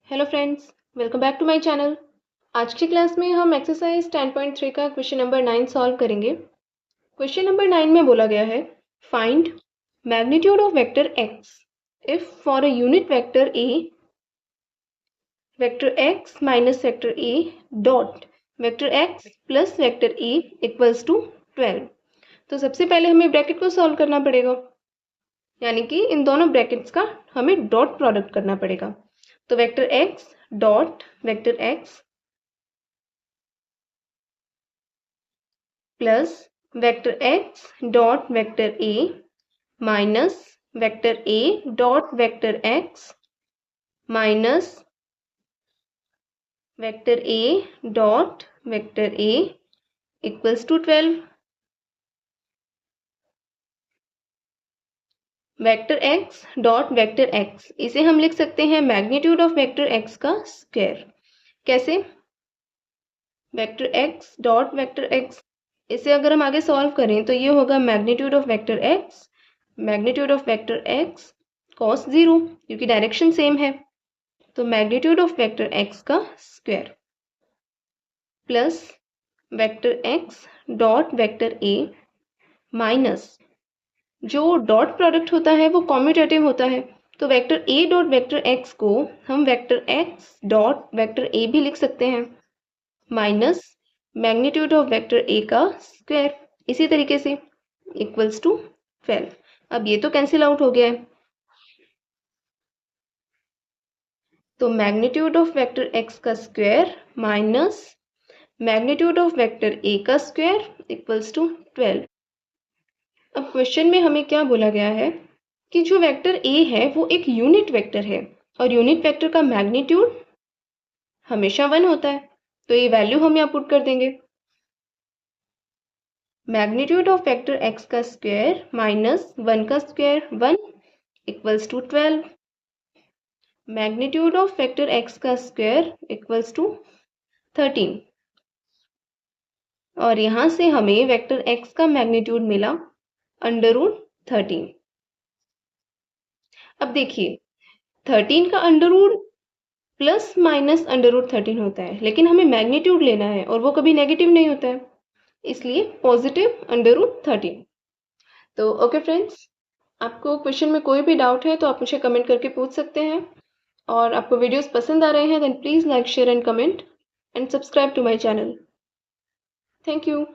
Hello friends, welcome back to my channel. आज की class में हम एक्सरसाइज 10.3 का क्वेश्चन नंबर 9 सॉल्व करेंगे। क्वेश्चन नंबर 9 में बोला गया है, find magnitude of vector X if for a unit vector A vector X minus vector A dot vector X plus vector A equals to 12। तो सबसे पहले हमें ब्रैकेट को सॉल्व करना पड़ेगा, यानी कि इन दोनों ब्रैकेट्स का हमें डॉट प्रोडक्ट करना पड़ेगा। तो vector X dot vector X plus vector X dot vector A minus vector A dot vector X minus vector A dot vector A equals to 12। Vector X dot vector X, इसे हम लिख सकते हैं magnitude of vector X का square. कैसे? Vector X dot vector X, इसे अगर हम आगे सॉल्व करें तो ये होगा magnitude of vector X cos 0, क्योंकि डायरेक्शन सेम है। तो मैग्नीट्यूड ऑफ वेक्टर एक्स का square plus vector X dot vector A minus, जो डॉट प्रोडक्ट होता है वो कॉम्यूटेटिव होता है, तो vector A dot vector x को हम वेक्टर एक्स डॉट वेक्टर ए भी लिख सकते हैं, minus magnitude of vector A का स्क्वायर इसी तरीके से इक्वल्स टू 12। अब ये तो कैंसिल आउट हो गया है, तो मैग्नीट्यूड ऑफ वेक्टर एक्स का square minus magnitude of vector A का स्क्वायर इक्वल्स टू 12। अब क्वेश्चन में हमें क्या बोला गया है कि जो वेक्टर ए है वो एक यूनिट वेक्टर है और यूनिट वेक्टर का मैग्नीट्यूड हमेशा 1 होता है, तो ये वैल्यू हम यहाँ पुट कर देंगे। मैग्नीट्यूड ऑफ वेक्टर एक्स का स्क्वायर माइनस 1 का square 1 equals to 12। Magnitude of vector X का स्क्वायर इक्वल्स टू 13, और यहाँ से हमें वेक्टर एक्स का मैग्नीट्यूड मिला अंडर रूट 13। अब देखिए 13 का under root plus minus under root 13 होता है, लेकिन हमें मैग्नीट्यूड लेना है और वो कभी नेगेटिव नहीं होता है, इसलिए पॉजिटिव अंडर रूट 13। तो ओके फ्रेंड्स, आपको क्वेश्चन में कोई भी डाउट है तो आप मुझे कमेंट करके पूछ सकते हैं, और आपको वीडियोस पसंद आ रहे हैं then please like share and comment and subscribe to my channel. Thank you.